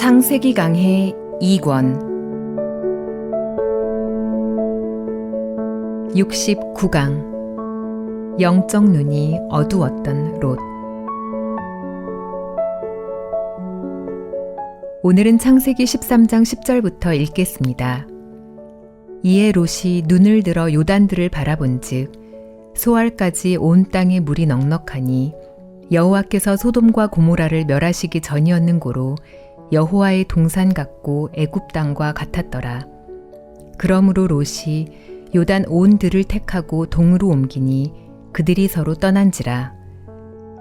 창세기 강해 2권 69강 영적 눈이 어두웠던 롯. 오늘은 창세기 13장 10절부터 읽겠습니다. 이에 롯이 눈을 들어 요단들을 바라본즉 소알까지 온 땅에 물이 넉넉하니 여호와께서 소돔과 고모라를 멸하시기 전이었는 고로 여호와의 동산 같고 애굽 땅과 같았더라. 그러므로 롯이 요단 온 들을 택하고 동으로 옮기니 그들이 서로 떠난지라.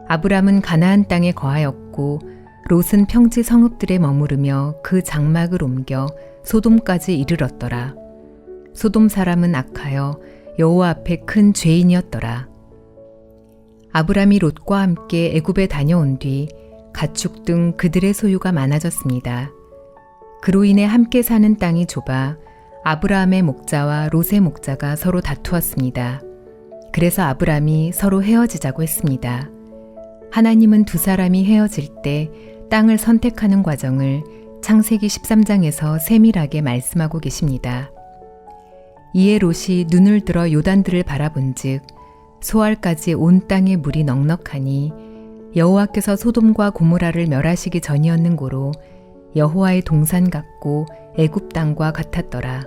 아브람은 가나안 땅에 거하였고 롯은 평지 성읍들에 머무르며 그 장막을 옮겨 소돔까지 이르렀더라. 소돔 사람은 악하여 여호와 앞에 큰 죄인이었더라. 아브람이 롯과 함께 애굽에 다녀온 뒤 가축 등 그들의 소유가 많아졌습니다. 그로 인해 함께 사는 땅이 좁아 아브라함의 목자와 롯의 목자가 서로 다투었습니다. 그래서 아브람이 서로 헤어지자고 했습니다. 하나님은 두 사람이 헤어질 때 땅을 선택하는 과정을 창세기 13장에서 세밀하게 말씀하고 계십니다. 이에 롯이 눈을 들어 요단들을 바라본즉 소알까지 온 땅에 물이 넉넉하니 여호와께서 소돔과 고모라를 멸하시기 전이었는 고로 여호와의 동산 같고 애굽 땅과 같았더라.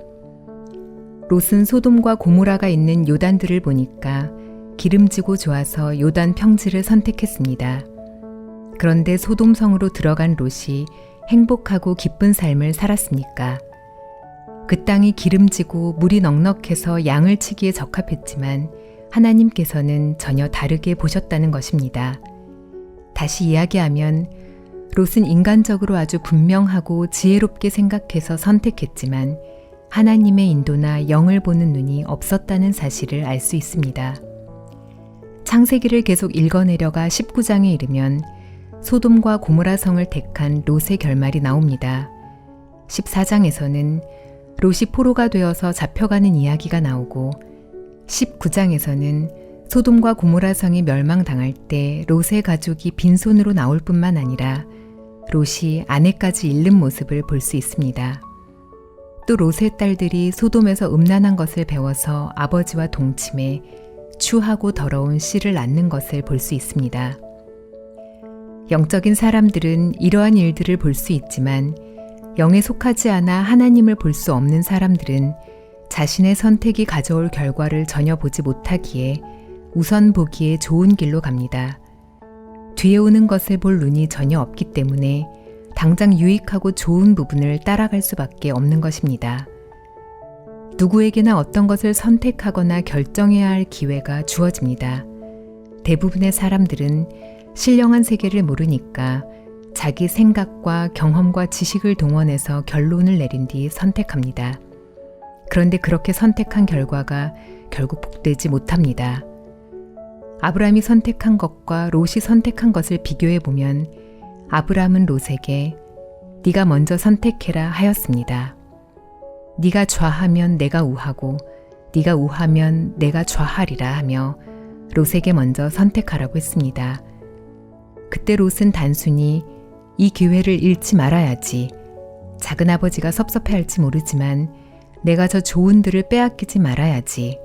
롯은 소돔과 고모라가 있는 요단들을 보니까 기름지고 좋아서 요단 평지를 선택했습니다. 그런데 소돔 성으로 들어간 롯이 행복하고 기쁜 삶을 살았습니까? 그 땅이 기름지고 물이 넉넉해서 양을 치기에 적합했지만 하나님께서는 전혀 다르게 보셨다는 것입니다. 다시 이야기하면 롯은 인간적으로 아주 분명하고 지혜롭게 생각해서 선택했지만 하나님의 인도나 영을 보는 눈이 없었다는 사실을 알 수 있습니다. 창세기를 계속 읽어내려가 19장에 이르면 소돔과 고모라 성을 택한 롯의 결말이 나옵니다. 14장에서는 롯이 포로가 되어서 잡혀가는 이야기가 나오고 19장에서는 소돔과 고모라 성이 멸망당할 때 롯의 가족이 빈손으로 나올 뿐만 아니라 롯이 아내까지 잃는 모습을 볼 수 있습니다. 또 롯의 딸들이 소돔에서 음란한 것을 배워서 아버지와 동침해 추하고 더러운 씨를 낳는 것을 볼 수 있습니다. 영적인 사람들은 이러한 일들을 볼 수 있지만 영에 속하지 않아 하나님을 볼 수 없는 사람들은 자신의 선택이 가져올 결과를 전혀 보지 못하기에 우선 보기에 좋은 길로 갑니다. 뒤에 오는 것을 볼 눈이 전혀 없기 때문에 당장 유익하고 좋은 부분을 따라갈 수밖에 없는 것입니다. 누구에게나 어떤 것을 선택하거나 결정해야 할 기회가 주어집니다. 대부분의 사람들은 신령한 세계를 모르니까 자기 생각과 경험과 지식을 동원해서 결론을 내린 뒤 선택합니다. 그런데 그렇게 선택한 결과가 결국 복되지 못합니다. 아브람이 선택한 것과 롯이 선택한 것을 비교해 보면 아브람은 롯에게 네가 먼저 선택해라 하였습니다. 네가 좌하면 내가 우하고 네가 우하면 내가 좌하리라 하며 롯에게 먼저 선택하라고 했습니다. 그때 롯은 단순히 이 기회를 잃지 말아야지. 작은아버지가 섭섭해할지 모르지만 내가 저 좋은 들을 빼앗기지 말아야지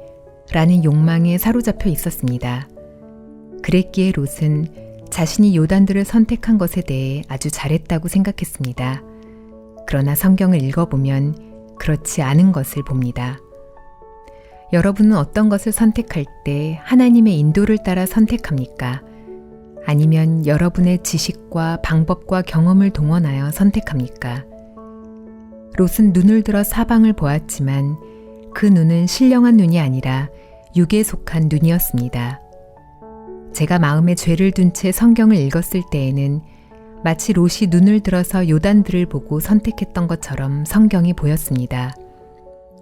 라는 욕망에 사로잡혀 있었습니다. 그랬기에 롯은 자신이 요단들을 선택한 것에 대해 아주 잘했다고 생각했습니다. 그러나 성경을 읽어보면 그렇지 않은 것을 봅니다. 여러분은 어떤 것을 선택할 때 하나님의 인도를 따라 선택합니까? 아니면 여러분의 지식과 방법과 경험을 동원하여 선택합니까? 롯은 눈을 들어 사방을 보았지만 그 눈은 신령한 눈이 아니라 육에 속한 눈이었습니다. 제가 마음에 죄를 둔 채 성경을 읽었을 때에는 마치 롯이 눈을 들어서 요단들을 보고 선택했던 것처럼 성경이 보였습니다.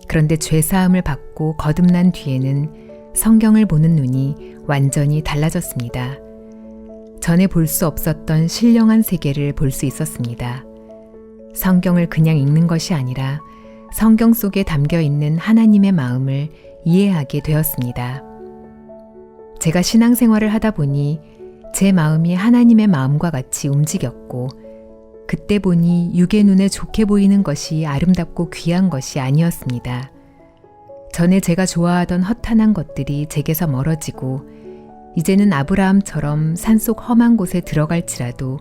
그런데 죄사함을 받고 거듭난 뒤에는 성경을 보는 눈이 완전히 달라졌습니다. 전에 볼 수 없었던 신령한 세계를 볼 수 있었습니다. 성경을 그냥 읽는 것이 아니라 성경 속에 담겨 있는 하나님의 마음을 이해하게 되었습니다. 제가 신앙생활을 하다 보니 제 마음이 하나님의 마음과 같이 움직였고 그때 보니 육의 눈에 좋게 보이는 것이 아름답고 귀한 것이 아니었습니다. 전에 제가 좋아하던 허탄한 것들이 제게서 멀어지고 이제는 아브라함처럼 산속 험한 곳에 들어갈지라도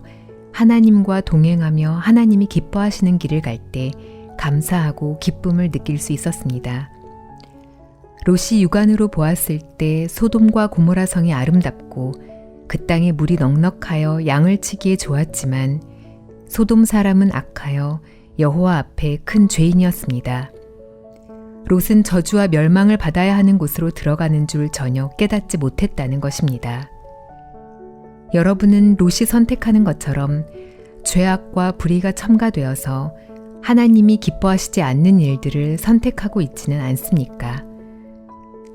하나님과 동행하며 하나님이 기뻐하시는 길을 갈 때 감사하고 기쁨을 느낄 수 있었습니다. 롯이 육안으로 보았을 때 소돔과 고모라 성이 아름답고 그 땅에 물이 넉넉하여 양을 치기에 좋았지만 소돔 사람은 악하여 여호와 앞에 큰 죄인이었습니다. 롯은 저주와 멸망을 받아야 하는 곳으로 들어가는 줄 전혀 깨닫지 못했다는 것입니다. 여러분은 롯이 선택하는 것처럼 죄악과 불의가 첨가되어서 하나님이 기뻐하시지 않는 일들을 선택하고 있지는 않습니까?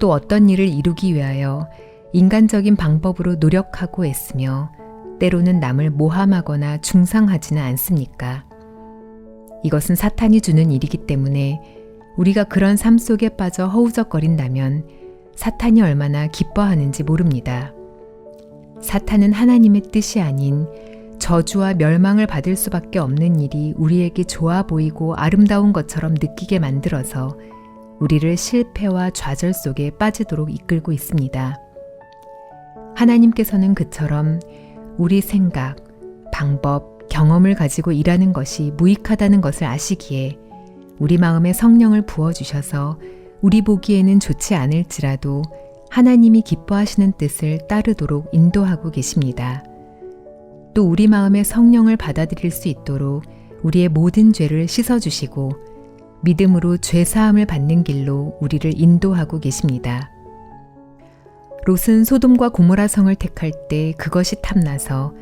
또 어떤 일을 이루기 위하여 인간적인 방법으로 노력하고 애쓰며 때로는 남을 모함하거나 중상하지는 않습니까? 이것은 사탄이 주는 일이기 때문에 우리가 그런 삶 속에 빠져 허우적거린다면 사탄이 얼마나 기뻐하는지 모릅니다. 사탄은 하나님의 뜻이 아닌 저주와 멸망을 받을 수밖에 없는 일이 우리에게 좋아 보이고 아름다운 것처럼 느끼게 만들어서 우리를 실패와 좌절 속에 빠지도록 이끌고 있습니다. 하나님께서는 그처럼 우리 생각, 방법, 경험을 가지고 일하는 것이 무익하다는 것을 아시기에 우리 마음에 성령을 부어주셔서 우리 보기에는 좋지 않을지라도 하나님이 기뻐하시는 뜻을 따르도록 인도하고 계십니다. 또 우리 마음에 성령을 받아들일 수 있도록 우리의 모든 죄를 씻어주시고 믿음으로 죄사함을 받는 길로 우리를 인도하고 계십니다. 롯은 소돔과 고모라 성을 택할 때 그것이 탐나서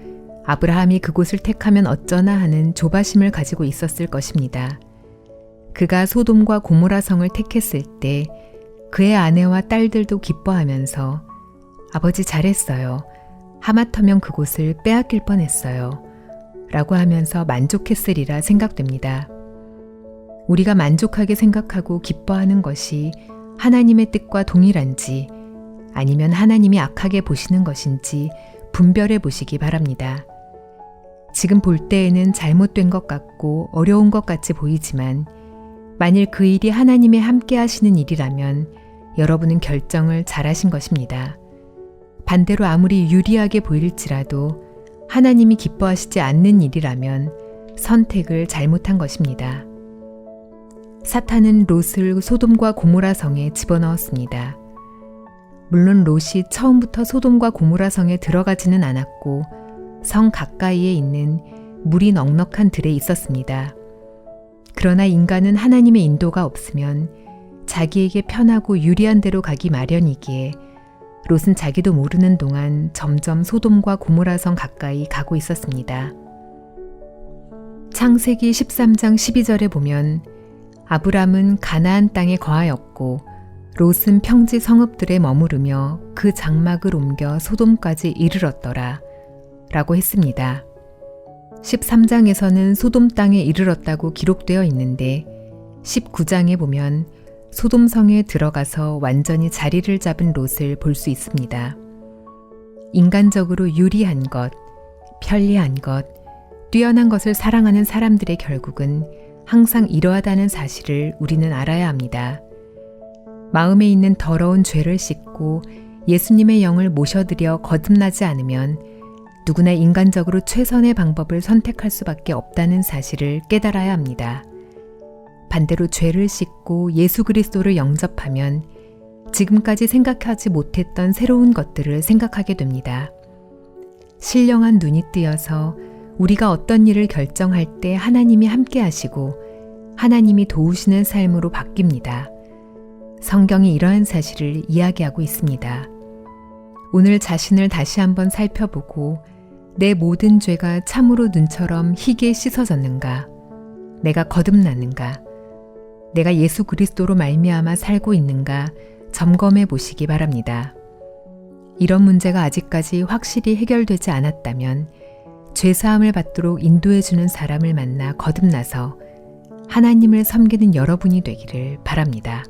아브라함이 그곳을 택하면 어쩌나 하는 조바심을 가지고 있었을 것입니다. 그가 소돔과 고모라 성을 택했을 때 그의 아내와 딸들도 기뻐하면서 아버지 잘했어요. 하마터면 그곳을 빼앗길 뻔했어요. 라고 하면서 만족했으리라 생각됩니다. 우리가 만족하게 생각하고 기뻐하는 것이 하나님의 뜻과 동일한지 아니면 하나님이 악하게 보시는 것인지 분별해 보시기 바랍니다. 지금 볼 때에는 잘못된 것 같고 어려운 것 같이 보이지만 만일 그 일이 하나님의 함께 하시는 일이라면 여러분은 결정을 잘하신 것입니다. 반대로 아무리 유리하게 보일지라도 하나님이 기뻐하시지 않는 일이라면 선택을 잘못한 것입니다. 사탄은 롯을 소돔과 고모라 성에 집어넣었습니다. 물론 롯이 처음부터 소돔과 고모라 성에 들어가지는 않았고 성 가까이에 있는 물이 넉넉한 들에 있었습니다. 그러나 인간은 하나님의 인도가 없으면 자기에게 편하고 유리한 데로 가기 마련이기에 롯은 자기도 모르는 동안 점점 소돔과 고모라 성 가까이 가고 있었습니다. 창세기 13장 12절에 보면 아브람은 가나안 땅에 거하였고 롯은 평지 성읍들에 머무르며 그 장막을 옮겨 소돔까지 이르렀더라 라고 했습니다. 13장에서는 소돔 땅에 이르렀다고 기록되어 있는데 19장에 보면 소돔 성에 들어가서 완전히 자리를 잡은 롯을 볼 수 있습니다. 인간적으로 유리한 것, 편리한 것, 뛰어난 것을 사랑하는 사람들의 결국은 항상 이러하다는 사실을 우리는 알아야 합니다. 마음에 있는 더러운 죄를 씻고 예수님의 영을 모셔드려 거듭나지 않으면 누구나 인간적으로 최선의 방법을 선택할 수밖에 없다는 사실을 깨달아야 합니다. 반대로 죄를 씻고 예수 그리스도를 영접하면 지금까지 생각하지 못했던 새로운 것들을 생각하게 됩니다. 신령한 눈이 뜨여서 우리가 어떤 일을 결정할 때 하나님이 함께 하시고 하나님이 도우시는 삶으로 바뀝니다. 성경이 이러한 사실을 이야기하고 있습니다. 오늘 자신을 다시 한번 살펴보고 내 모든 죄가 참으로 눈처럼 희게 씻어졌는가? 내가 거듭났는가? 내가 예수 그리스도로 말미암아 살고 있는가 점검해 보시기 바랍니다. 이런 문제가 아직까지 확실히 해결되지 않았다면 죄사함을 받도록 인도해 주는 사람을 만나 거듭나서 하나님을 섬기는 여러분이 되기를 바랍니다.